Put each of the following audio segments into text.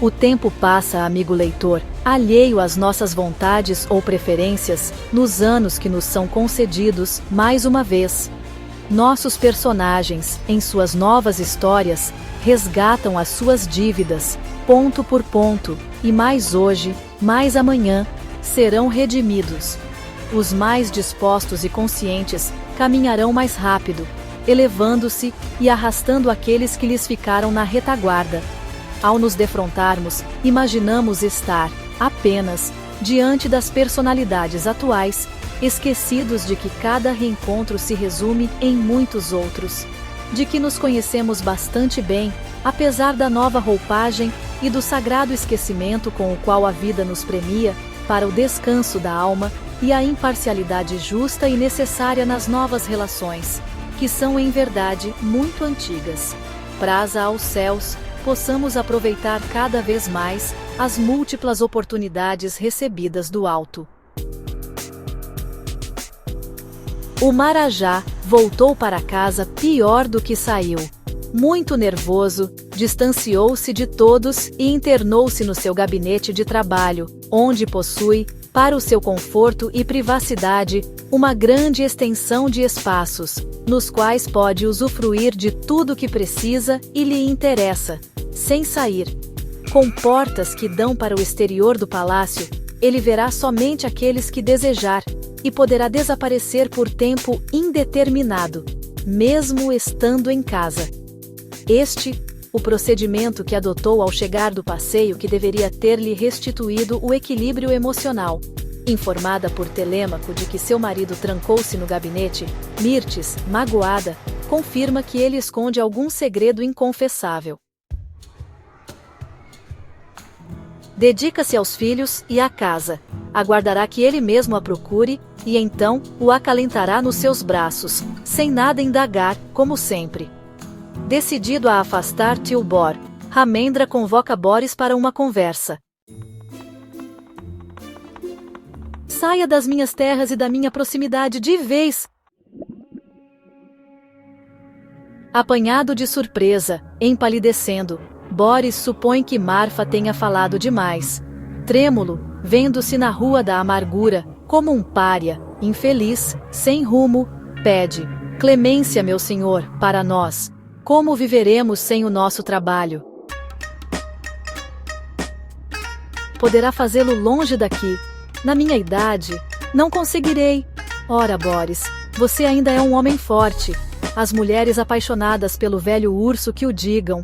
O tempo passa, amigo leitor, alheio às nossas vontades ou preferências, nos anos que nos são concedidos, mais uma vez. Nossos personagens, em suas novas histórias, resgatam as suas dívidas, ponto por ponto, e mais hoje, mais amanhã, serão redimidos. Os mais dispostos e conscientes caminharão mais rápido, elevando-se e arrastando aqueles que lhes ficaram na retaguarda. Ao nos defrontarmos, imaginamos estar, apenas, diante das personalidades atuais, esquecidos de que cada reencontro se resume em muitos outros. De que nos conhecemos bastante bem, apesar da nova roupagem e do sagrado esquecimento com o qual a vida nos premia, para o descanso da alma e a imparcialidade justa e necessária nas novas relações, que são em verdade muito antigas. Praza aos céus, possamos aproveitar cada vez mais as múltiplas oportunidades recebidas do alto. O Marajá voltou para casa pior do que saiu. Muito nervoso, distanciou-se de todos e internou-se no seu gabinete de trabalho, onde possui, para o seu conforto e privacidade, uma grande extensão de espaços, nos quais pode usufruir de tudo que precisa e lhe interessa, sem sair. Com portas que dão para o exterior do palácio, ele verá somente aqueles que desejar, e poderá desaparecer por tempo indeterminado, mesmo estando em casa. O procedimento que adotou ao chegar do passeio que deveria ter-lhe restituído o equilíbrio emocional. Informada por Telêmaco de que seu marido trancou-se no gabinete, Mirtes, magoada, confirma que ele esconde algum segredo inconfessável. Dedica-se aos filhos e à casa. Aguardará que ele mesmo a procure, e então o acalentará nos seus braços, sem nada indagar, como sempre. Decidido a afastar Tilbor, Ramendra convoca Boris para uma conversa. Saia das minhas terras e da minha proximidade de vez! Apanhado de surpresa, empalidecendo, Boris supõe que Marfa tenha falado demais. Trêmulo, vendo-se na rua da amargura, como um pária, infeliz, sem rumo, pede: clemência, meu senhor, para nós. Como viveremos sem o nosso trabalho? Poderá fazê-lo longe daqui. Na minha idade, não conseguirei. Ora, Boris, você ainda é um homem forte. As mulheres apaixonadas pelo velho urso que o digam.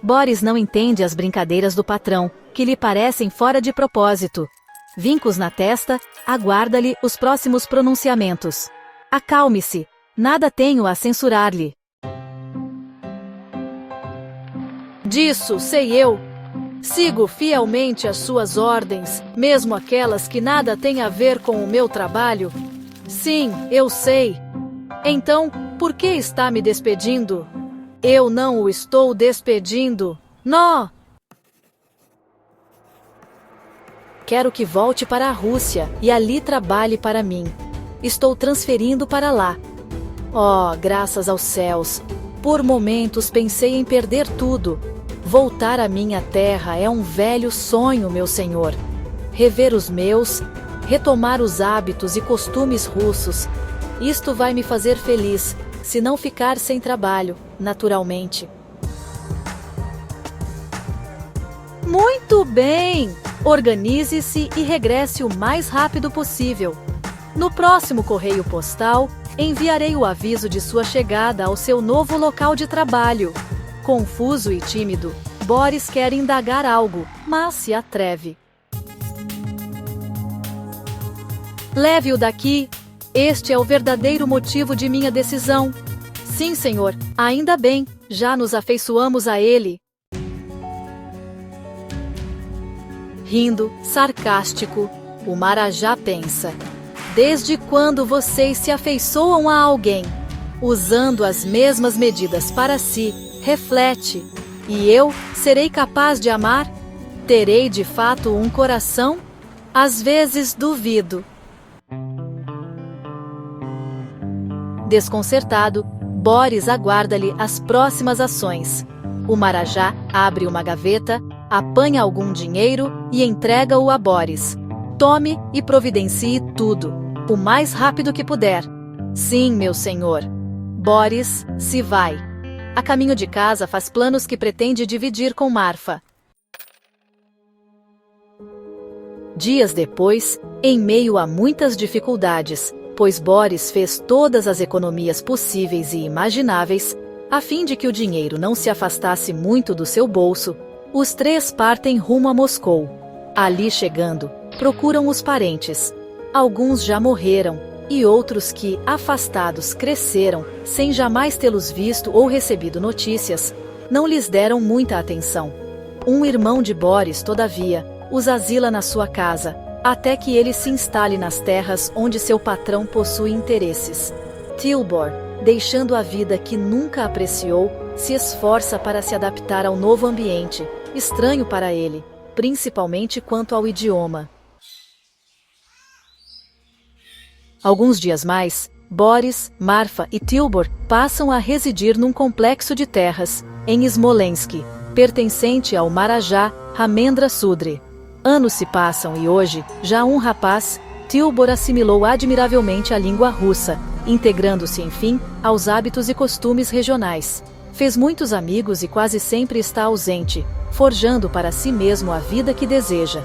Boris não entende as brincadeiras do patrão, que lhe parecem fora de propósito. Vincos na testa, aguarda-lhe os próximos pronunciamentos. Acalme-se. Nada tenho a censurar-lhe. Disso sei eu. Sigo fielmente as suas ordens, mesmo aquelas que nada têm a ver com o meu trabalho. Sim, eu sei. Então, por que está me despedindo? Eu não o estou despedindo. Nó! Quero que volte para a Rússia e ali trabalhe para mim. Estou transferindo para lá. Oh, graças aos céus! Por momentos pensei em perder tudo. Voltar à minha terra é um velho sonho, meu senhor. Rever os meus, retomar os hábitos e costumes russos. Isto vai me fazer feliz, se não ficar sem trabalho, naturalmente. Muito bem! Organize-se e regresse o mais rápido possível. No próximo correio postal, enviarei o aviso de sua chegada ao seu novo local de trabalho. Confuso e tímido, Boris quer indagar algo, mas se atreve. Leve-o daqui. Este é o verdadeiro motivo de minha decisão. Sim, senhor, ainda bem, já nos afeiçoamos a ele. Rindo, sarcástico, o Marajá pensa: desde quando vocês se afeiçoam a alguém? Usando as mesmas medidas para si, reflete: e eu serei capaz de amar? Terei de fato um coração? Às vezes duvido. Desconcertado, Boris aguarda-lhe as próximas ações. O marajá abre uma gaveta, apanha algum dinheiro e entrega-o a Boris. Tome e providencie tudo, o mais rápido que puder. Sim, meu senhor. Boris se vai. A caminho de casa faz planos que pretende dividir com Marfa. Dias depois, em meio a muitas dificuldades, pois Boris fez todas as economias possíveis e imagináveis, a fim de que o dinheiro não se afastasse muito do seu bolso, os três partem rumo a Moscou. Ali chegando, procuram os parentes. Alguns já morreram, e outros que, afastados, cresceram, sem jamais tê-los visto ou recebido notícias, não lhes deram muita atenção. Um irmão de Boris, todavia, os asila na sua casa, até que ele se instale nas terras onde seu patrão possui interesses. Tilbor, deixando a vida que nunca apreciou, se esforça para se adaptar ao novo ambiente, estranho para ele, principalmente quanto ao idioma. Alguns dias mais, Boris, Marfa e Tilbor passam a residir num complexo de terras, em Smolensk, pertencente ao marajá Ramendra Sudri. Anos se passam e hoje, já um rapaz, Tilbor assimilou admiravelmente a língua russa, integrando-se, enfim, aos hábitos e costumes regionais. Fez muitos amigos e quase sempre está ausente, forjando para si mesmo a vida que deseja.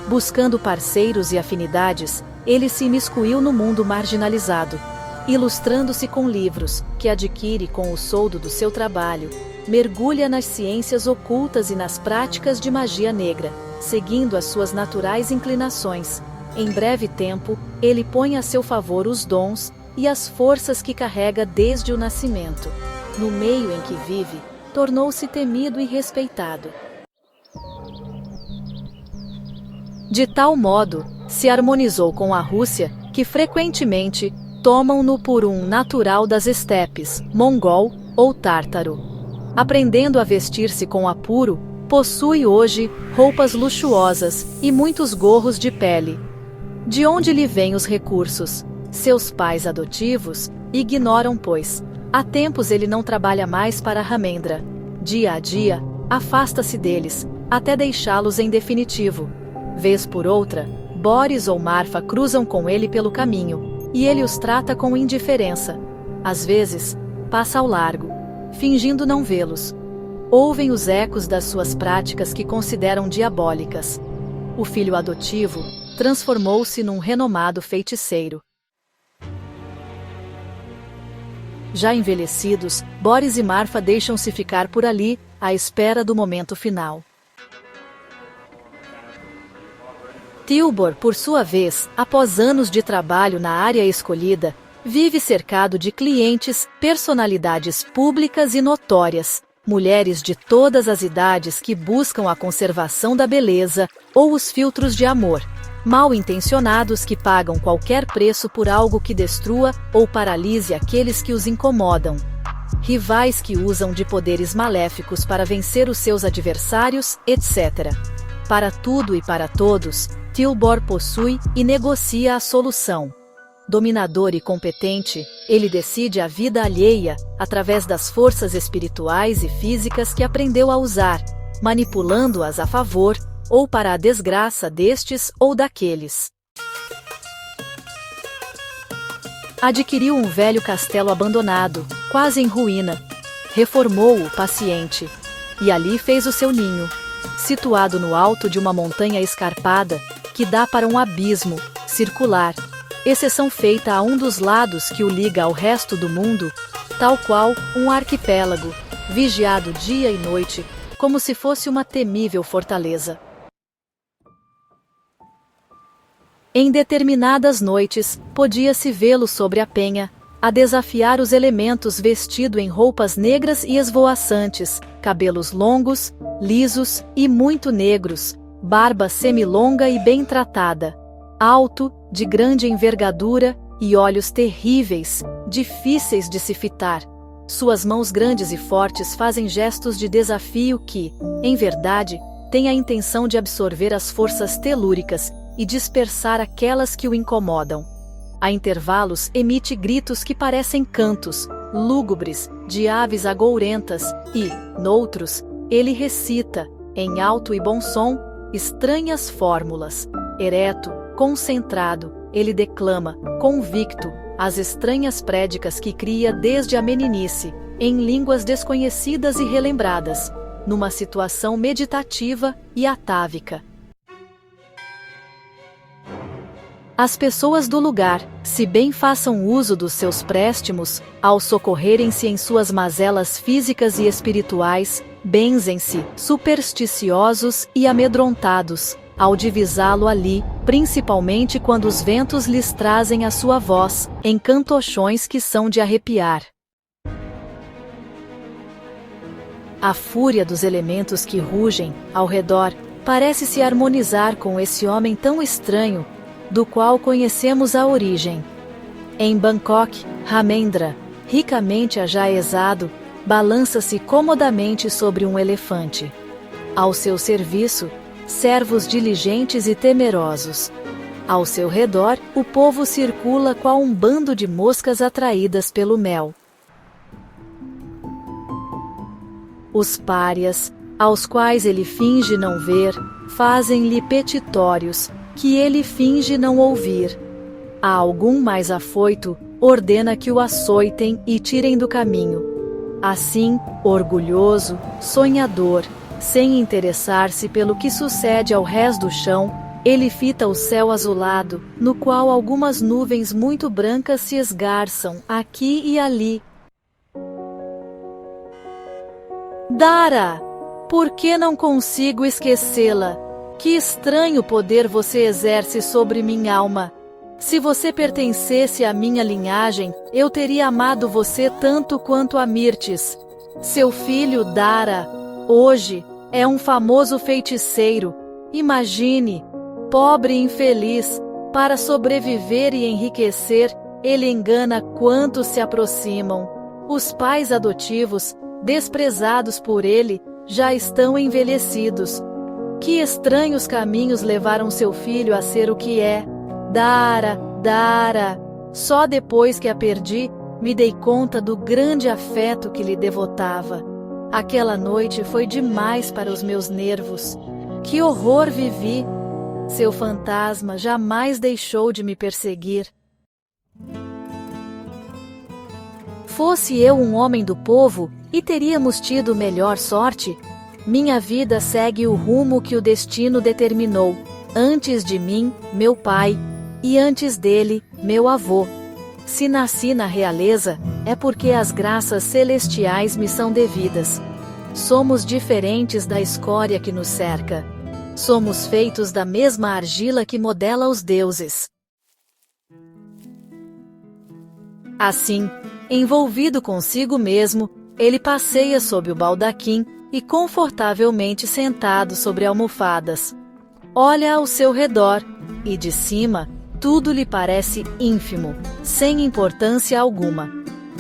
Buscando parceiros e afinidades, ele se imiscuiu no mundo marginalizado. Ilustrando-se com livros, que adquire com o soldo do seu trabalho, mergulha nas ciências ocultas e nas práticas de magia negra, seguindo as suas naturais inclinações. Em breve tempo, ele põe a seu favor os dons e as forças que carrega desde o nascimento. No meio em que vive, tornou-se temido e respeitado. De tal modo, se harmonizou com a Rússia, que frequentemente tomam-no por um natural das estepes, mongol ou tártaro. Aprendendo a vestir-se com apuro, possui hoje roupas luxuosas e muitos gorros de pele. De onde lhe vêm os recursos? Seus pais adotivos ignoram, pois há tempos ele não trabalha mais para Ramendra. Dia a dia, afasta-se deles, até deixá-los em definitivo. Vez por outra, Boris ou Marfa cruzam com ele pelo caminho, e ele os trata com indiferença. Às vezes, passa ao largo, fingindo não vê-los. Ouvem os ecos das suas práticas que consideram diabólicas. O filho adotivo transformou-se num renomado feiticeiro. Já envelhecidos, Boris e Marfa deixam-se ficar por ali, à espera do momento final. Tilbor, por sua vez, após anos de trabalho na área escolhida, vive cercado de clientes, personalidades públicas e notórias, mulheres de todas as idades que buscam a conservação da beleza ou os filtros de amor, mal intencionados que pagam qualquer preço por algo que destrua ou paralise aqueles que os incomodam. Rivais que usam de poderes maléficos para vencer os seus adversários, etc. Para tudo e para todos, Tilbor possui e negocia a solução. Dominador e competente, ele decide a vida alheia, através das forças espirituais e físicas que aprendeu a usar, manipulando-as a favor ou para a desgraça destes ou daqueles. Adquiriu um velho castelo abandonado, quase em ruína. Reformou-o paciente, e ali fez o seu ninho. Situado no alto de uma montanha escarpada, que dá para um abismo circular, exceção feita a um dos lados que o liga ao resto do mundo, tal qual um arquipélago, vigiado dia e noite, como se fosse uma temível fortaleza. Em determinadas noites, podia-se vê-lo sobre a penha, a desafiar os elementos vestido em roupas negras e esvoaçantes, cabelos longos, lisos e muito negros, barba semilonga e bem tratada, alto, de grande envergadura e olhos terríveis, difíceis de se fitar. Suas mãos grandes e fortes fazem gestos de desafio que, em verdade, têm a intenção de absorver as forças telúricas e dispersar aquelas que o incomodam. A intervalos emite gritos que parecem cantos, lúgubres, de aves agourentas e, noutros, ele recita, em alto e bom som, estranhas fórmulas. Ereto, concentrado, ele declama, convicto, as estranhas prédicas que cria desde a meninice, em línguas desconhecidas e relembradas, numa situação meditativa e atávica. As pessoas do lugar, se bem façam uso dos seus préstimos, ao socorrerem-se em suas mazelas físicas e espirituais, benzem-se, supersticiosos e amedrontados, ao divisá-lo ali, principalmente quando os ventos lhes trazem a sua voz, em cantochões que são de arrepiar. A fúria dos elementos que rugem, ao redor, parece se harmonizar com esse homem tão estranho, do qual conhecemos a origem. Em Bangkok, Ramendra, ricamente ajaezado, balança-se comodamente sobre um elefante. Ao seu serviço, servos diligentes e temerosos. Ao seu redor, o povo circula qual um bando de moscas atraídas pelo mel. Os párias, aos quais ele finge não ver, fazem-lhe petitórios, que ele finge não ouvir. A algum mais afoito, ordena que o açoitem e tirem do caminho. Assim, orgulhoso, sonhador, sem interessar-se pelo que sucede ao rés do chão, ele fita o céu azulado, no qual algumas nuvens muito brancas se esgarçam, aqui e ali. Dara! Por que não consigo esquecê-la? Que estranho poder você exerce sobre minha alma. Se você pertencesse à minha linhagem, eu teria amado você tanto quanto a Mirtes. Seu filho Dara, hoje, é um famoso feiticeiro. Imagine, pobre e infeliz, para sobreviver e enriquecer, ele engana quantos se aproximam. Os pais adotivos, desprezados por ele, já estão envelhecidos. Que estranhos caminhos levaram seu filho a ser o que é. Dara, Dara. Só depois que a perdi, me dei conta do grande afeto que lhe devotava. Aquela noite foi demais para os meus nervos. Que horror vivi! Seu fantasma jamais deixou de me perseguir. Fosse eu um homem do povo, e teríamos tido melhor sorte? Minha vida segue o rumo que o destino determinou. Antes de mim, meu pai, e antes dele, meu avô. Se nasci na realeza, é porque as graças celestiais me são devidas. Somos diferentes da escória que nos cerca. Somos feitos da mesma argila que modela os deuses. Assim, envolvido consigo mesmo, ele passeia sob o baldaquim e confortavelmente sentado sobre almofadas. Olha ao seu redor, e de cima, tudo lhe parece ínfimo, sem importância alguma.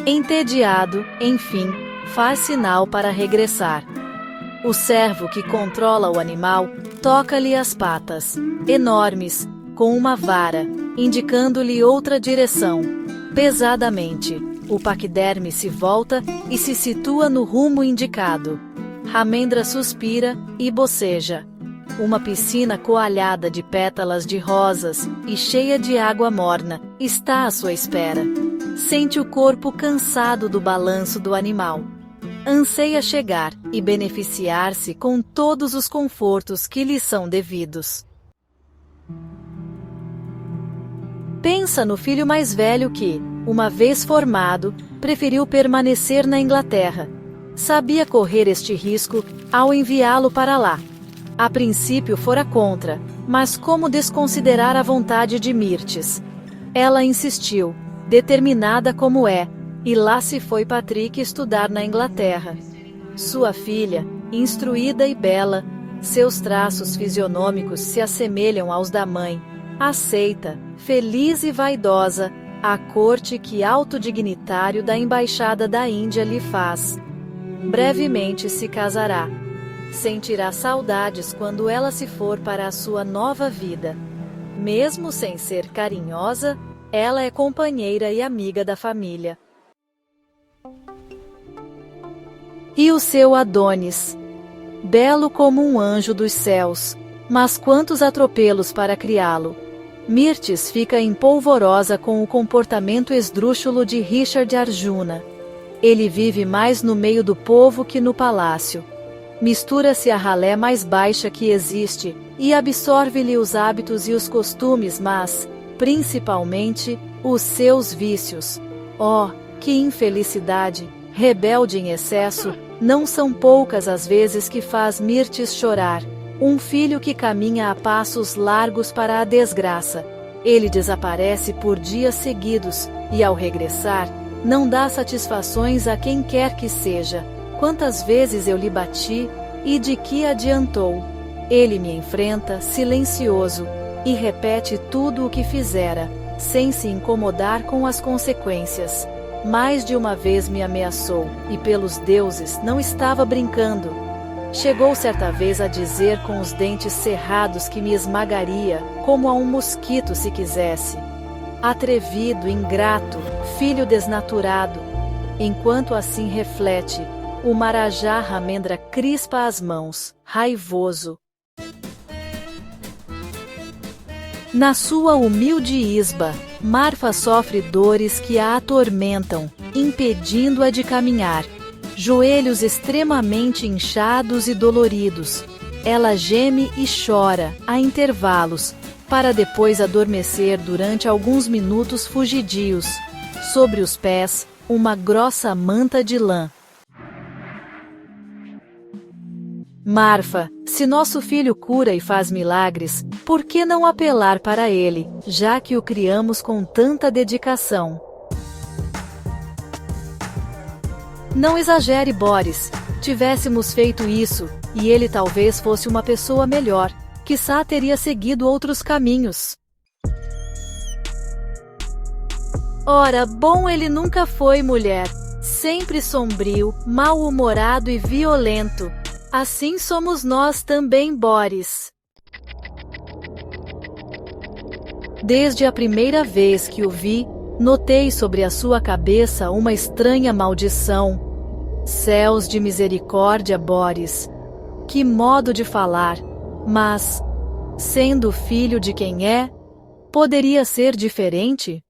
Entediado, enfim, faz sinal para regressar. O servo que controla o animal toca-lhe as patas, enormes, com uma vara, indicando-lhe outra direção. Pesadamente, o paquiderme se volta e se situa no rumo indicado. Ramendra suspira e boceja. Uma piscina coalhada de pétalas de rosas e cheia de água morna está à sua espera. Sente o corpo cansado do balanço do animal. Anseia chegar e beneficiar-se com todos os confortos que lhe são devidos. Pensa no filho mais velho que, uma vez formado, preferiu permanecer na Inglaterra. Sabia correr este risco ao enviá-lo para lá. A princípio fora contra, mas como desconsiderar a vontade de Mirtes? Ela insistiu, determinada como é, e lá se foi Patrick estudar na Inglaterra. Sua filha, instruída e bela, seus traços fisionômicos se assemelham aos da mãe, aceita, feliz e vaidosa, a corte que alto dignitário da Embaixada da Índia lhe faz. Brevemente se casará. Sentirá saudades quando ela se for para a sua nova vida. Mesmo sem ser carinhosa, ela é companheira e amiga da família. E o seu Adonis? belo como um anjo dos céus. Mas quantos atropelos para criá-lo! Mirtes fica empolvorosa com o comportamento esdrúxulo de Richard Arjuna. Ele vive mais no meio do povo que no palácio. Mistura-se à ralé mais baixa que existe, e absorve-lhe os hábitos e os costumes, mas, principalmente, os seus vícios. Oh, que infelicidade! Rebelde em excesso, não são poucas as vezes que faz Mirtes chorar. Um filho que caminha a passos largos para a desgraça. Ele desaparece por dias seguidos, e ao regressar, não dá satisfações a quem quer que seja. Quantas vezes eu lhe bati, e de que adiantou? Ele me enfrenta, silencioso, e repete tudo o que fizera, sem se incomodar com as consequências. Mais de uma vez me ameaçou, e pelos deuses, não estava brincando. Chegou certa vez a dizer com os dentes cerrados que me esmagaria, como a um mosquito se quisesse. Atrevido, ingrato, filho desnaturado. Enquanto assim reflete, o Marajá Ramendra crispa as mãos, raivoso. Na sua humilde isba, Marfa sofre dores que a atormentam, impedindo-a de caminhar. Joelhos extremamente inchados e doloridos. Ela geme e chora, a intervalos, para depois adormecer durante alguns minutos fugidios. Sobre os pés, uma grossa manta de lã. Marfa, se nosso filho cura e faz milagres, por que não apelar para ele, já que o criamos com tanta dedicação? Não exagere, Boris. Tivéssemos feito isso, e ele talvez fosse uma pessoa melhor. Quizá teria seguido outros caminhos. Ora, bom ele nunca foi, mulher. Sempre sombrio, mal-humorado e violento. Assim somos nós também, Boris. Desde a primeira vez que o vi, notei sobre a sua cabeça uma estranha maldição. Céus de misericórdia, Boris. Que modo de falar. Mas, sendo filho de quem é, poderia ser diferente?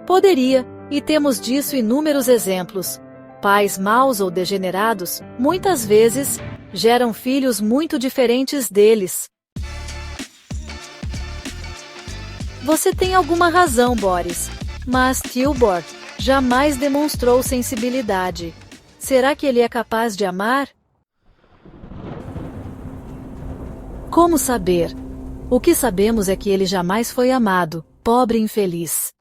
Poderia, e temos disso inúmeros exemplos. Pais maus ou degenerados, muitas vezes, geram filhos muito diferentes deles. Você tem alguma razão, Boris. Mas Tilbor jamais demonstrou sensibilidade. Será que ele é capaz de amar? Como saber? O que sabemos é que ele jamais foi amado, pobre infeliz.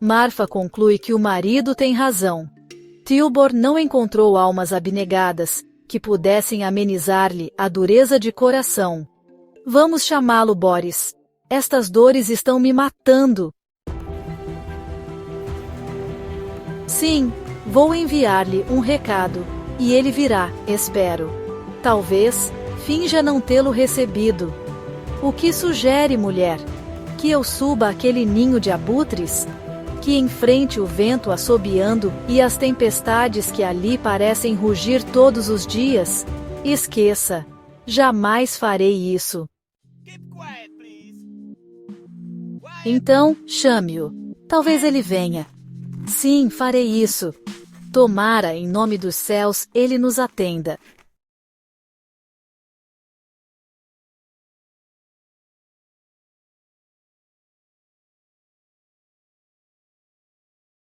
Marfa conclui que o marido tem razão. Tilbor não encontrou almas abnegadas, que pudessem amenizar-lhe a dureza de coração. Vamos chamá-lo, Boris. Estas dores estão me matando. Sim, vou enviar-lhe um recado, e ele virá, espero. Talvez, finja não tê-lo recebido. O que sugere, mulher? Que eu suba aquele ninho de abutres? Que enfrente o vento assobiando e as tempestades que ali parecem rugir todos os dias? Esqueça. Jamais farei isso. Então, chame-o. Talvez ele venha. Sim, farei isso. Tomara, em nome dos céus, ele nos atenda.